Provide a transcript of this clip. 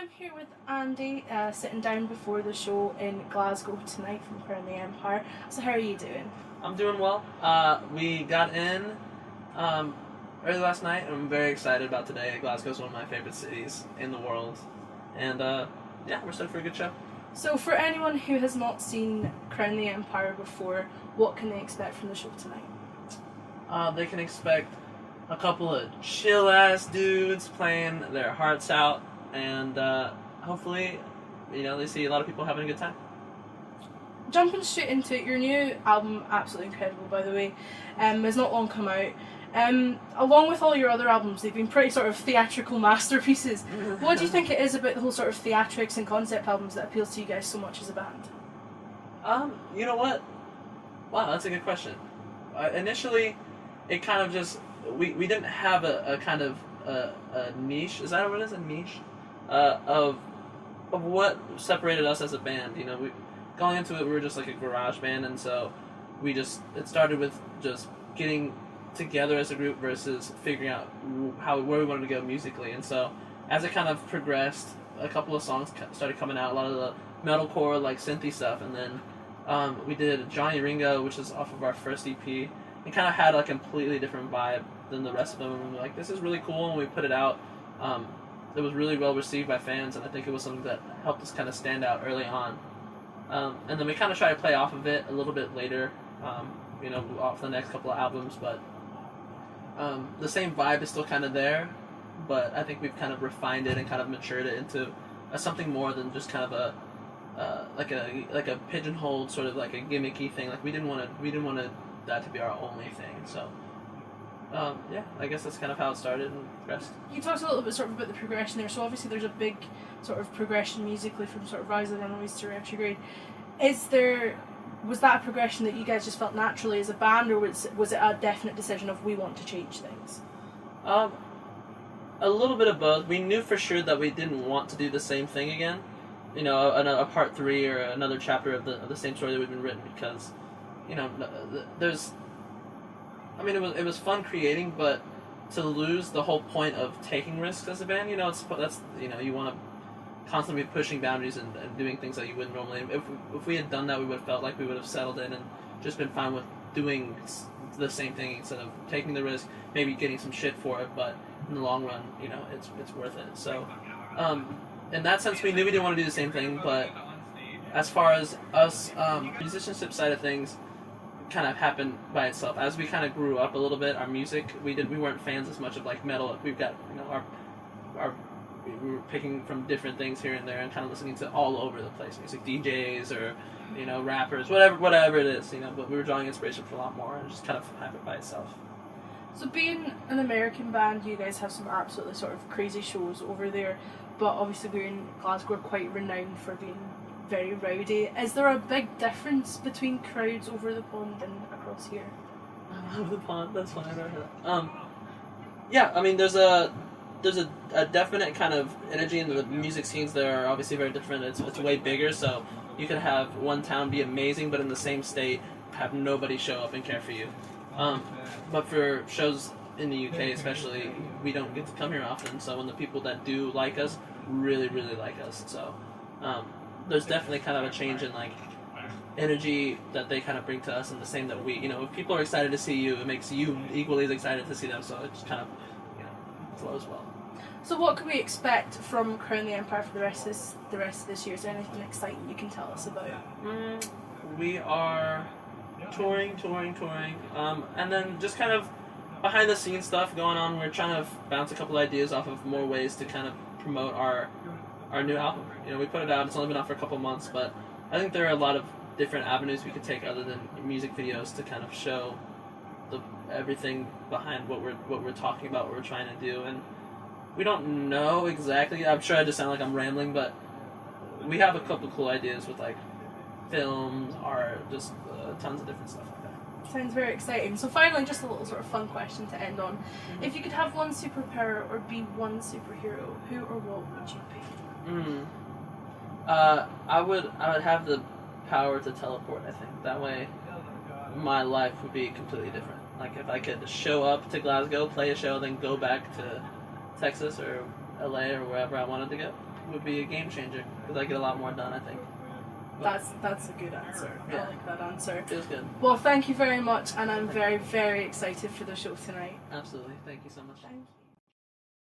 I'm here with Andy, sitting down before the show in Glasgow tonight from Crown the Empire. So how are you doing? I'm doing well. We got in early last night, and I'm very excited about today. Glasgow is one of my favorite cities in the world, and yeah, we're set for a good show. So for anyone who has not seen Crown the Empire before, what can they expect from the show tonight? They can expect a couple of chill-ass dudes playing their hearts out, and hopefully, they see a lot of people having a good time. Jumping straight into it, your new album, absolutely incredible by the way, has not long come out. Along with all your other albums, they've been pretty sort of theatrical masterpieces. What do you think it is about the whole sort of theatrics and concept albums that appeals to you guys so much as a band? You know what? Wow, that's a good question. Initially, it kind of just we didn't have a kind of a niche. Is that what it is? A niche of what separated us as a band. We going into it, we were just like a garage band, and so it started with just getting together as a group versus figuring out where we wanted to go musically. And so as it kind of progressed, a couple of songs started coming out, a lot of the metalcore like synthy stuff, and then we did Johnny Ringo, which is off of our first EP. It kind of had a completely different vibe than the rest of them, and we were like, this is really cool. And we put it out. It was really well received by fans, and I think it was something that helped us kind of stand out early on. And then we kind of try to play off of it a little bit later, off the next couple of albums, but the same vibe is still kind of there, but I think we've kind of refined it and kind of matured it into something more than just kind of like a pigeonholed sort of like a gimmicky thing. Like we didn't want that to be our only thing. So yeah, I guess that's kind of how it started and progressed. You talked a little bit sort of about the progression there. So obviously there's a big sort of progression musically from sort of Rise of the Runaways to Retrograde. Was that a progression that you guys just felt naturally as a band, or was it a definite decision of we want to change things? A little bit of both. We knew for sure that we didn't want to do the same thing again. A part 3 or another chapter of the same story that we've been written, because it was fun creating, but to lose the whole point of taking risks as a band, you want to constantly be pushing boundaries and doing things that you wouldn't normally. If we had done that, we would have felt like we would have settled in and just been fine with doing the same thing instead of taking the risk, maybe getting some shit for it, but in the long run, it's worth it. So, in that sense, we knew we didn't want to do the same thing, but as far as us, musicianship side of things kind of happened by itself. As we kind of grew up a little bit, our music, we weren't fans as much of like metal. We've got, we were picking from different things here and there and kind of listening to all over the place, music DJs or rappers, whatever it is, but we were drawing inspiration from a lot more, and it just kind of happened by itself. So being an American band, you guys have some absolutely sort of crazy shows over there, but obviously we're in Glasgow, quite renowned for being very rowdy. Is there a big difference between crowds over the pond and across here? Over the pond, that's fine. I never heard that. Yeah, I mean, there's a definite kind of energy, and the music scenes there are obviously very different. It's way bigger, so you could have one town be amazing, but in the same state have nobody show up and care for you. But for shows in the UK especially, we don't get to come here often, so when the people that do like us really, really like us, so there's definitely kind of a change in like energy that they kind of bring to us, and the same that we, if people are excited to see you, it makes you equally as excited to see them, so it just kind of flows well. So what can we expect from Crown the Empire for the rest of this year? Is there anything exciting you can tell us about? We are touring, and then just kind of behind the scenes stuff going on. We're trying to bounce a couple ideas off of more ways to kind of promote our new album. We put it out, it's only been out for a couple months, but I think there are a lot of different avenues we could take other than music videos to kind of show everything behind what we're talking about, what we're trying to do. And we don't know exactly, I'm sure I just sound like I'm rambling, but we have a couple cool ideas with like films, art, just tons of different stuff like that. Sounds very exciting. So finally, just a little sort of fun question to end on. Mm-hmm. If you could have one superpower or be one superhero, who or what would you be? I would have the power to teleport, I think. That way my life would be completely different. Like if I could show up to Glasgow, play a show, then go back to Texas or LA or wherever I wanted to go would be a game changer because I get a lot more done, I think. That's a good answer. Yeah. I like that answer. Feels good. Well, thank you very much, and I'm very, very excited for the show tonight. Absolutely. Thank you so much. Thank you.